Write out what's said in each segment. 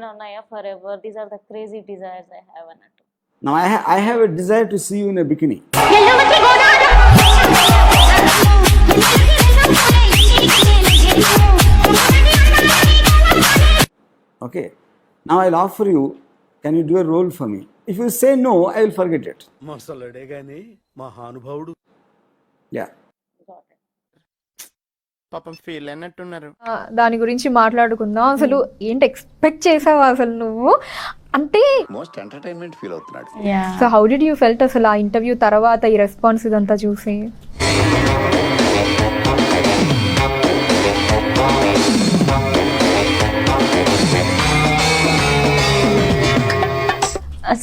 ఉన్నాయా forever? These are the crazy desires I have అన్నట్టు. Now I have a desire to see you in a bikini. Okay. Now I'll offer you, can you do a role for me? If you say no, I will forget it. మసలడే గాని మహానుభావుడు. Yeah. పాపం feel అయినట్టున్నారు. దాని గురించి మాట్లాడుకుందాం. అసలు ఏంటి expect చేసావు అసలు నువ్వు అంటే? మోస్ట్ ఎంటర్టైన్మెంట్ ఫీల్ అవుతున్నాడు. So how did you felt అసలు ఆ ఇంటర్వ్యూ తర్వాత ఈ రెస్పాన్స్ ఇదంతా చూసి?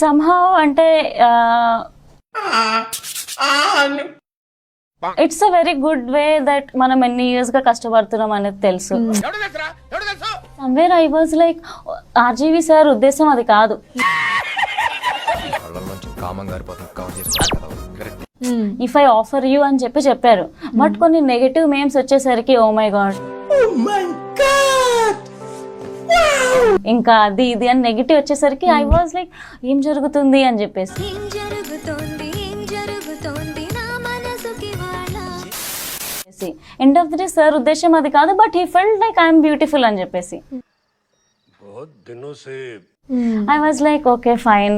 somehow అంటే it's a very good way that మనం ఎన్ని ఇయర్స్ గా కష్టపడుతున్నాం అనేది తెలుసు. Somewhere I was like RGV sir ఉద్దేశం అది కాదు. ఇఫ్ ఐ ఆఫర్ యూ అని చెప్పారు, బట్ కొన్ని నెగటివ్ మేమ్స్ వచ్చేసరికి ఓ మై గాడ్ ఇంకా అది ఇది అని నెగటివ్ వచ్చేసరికి ఐ వాజ్ లైక్ ఏం జరుగుతుంది అని చెప్పేసి. End of the day sir ఉద్దేశం అది కాదు, but he felt like I'm beautiful అని చెప్పేసి. I was like okay fine.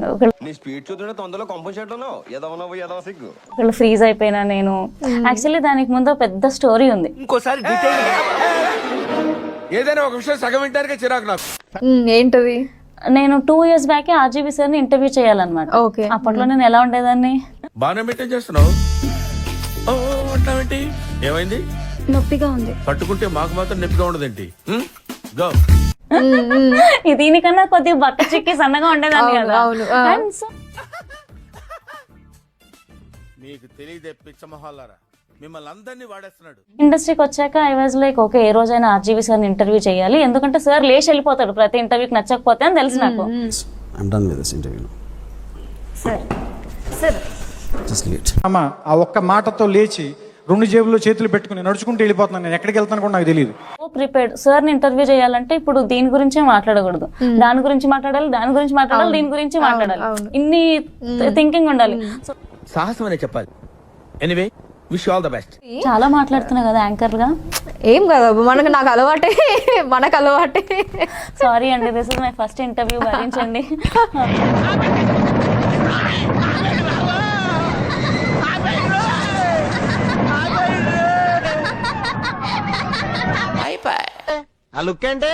ఒకళ్ళు ఫ్రీజ్ అయిపోయినా నేను. యాక్చువల్లీ దానికి ముందు పెద్ద స్టోరీ ఉంది. ఏదైనా ఒక విషయం సగం వింటానికే చిరాకు నాకు. ఏంటది? నేను 2 years బ్యాక్ ఆర్జీవి సార్ ని ఇంటర్వ్యూ చేయాలన్నమాట. అప్పట్లో నేను ఎలా ఉండేదాన్ని? బాగానే మెయింటైన్ చేస్తున్నావు. అంటావేంటి? ఏమైంది? నొప్పిగా ఉంది. పట్టుకుంటే మాకు మాత్రం నొప్పిగా ఉండదేంటి? గో. దీనికన్నా కొద్దిగా బక్క చిక్కి సన్నగా ఉండేదాన్ని కదా. మీకు తెలియదే పిచ్చమహాలారా, మిమ్మల్ని అందరినీ వాడేస్తున్నాడు. ఇండస్ట్రీకి వచ్చాక ఐ వాజ్ లైక్ ఓకే ఏ రోజైనా ఆర్జీవి సార్ ఇంటర్వ్యూ చేయాలి, ఎందుకంటే సార్ లేచి వెళ్ళిపోతాడు ప్రతి ఇంటర్వ్యూకి నచ్చకపోతే అని తెలుసు నాకు. I'm done with this interview. Sir Just leave it. అమ్మ ఆ ఒక్క మాటతో లేచి 2 జేబుల్లో చేతులు పెట్టుకుని నడుచుకుంటూ వెళ్ళిపోతున్నాను. నేను ఎక్కడికి వెళ్తాను కూడా నాకు తెలియదు. ప్రిపేర్డ్. సార్ ని ఇంటర్వ్యూ చేయాలంటే ఇప్పుడు దీని గురించే మాట్లాడకూడదు, దాని గురించి మాట్లాడాలి, దీని గురించి మాట్లాడాలి. ఇన్ని థింకింగ్ ఉండాలి. సాహసం అనే చెప్పాలి. Anyway wish all the best. చాలా మాట్లాడుతున్నా కదా యాంకర్ గా. ఏం కదా నాకు అలవాటే. మనకు అలవాటే. సారీ అండి, this is my first interview, భరించండి. ఆ లుక్ అంటే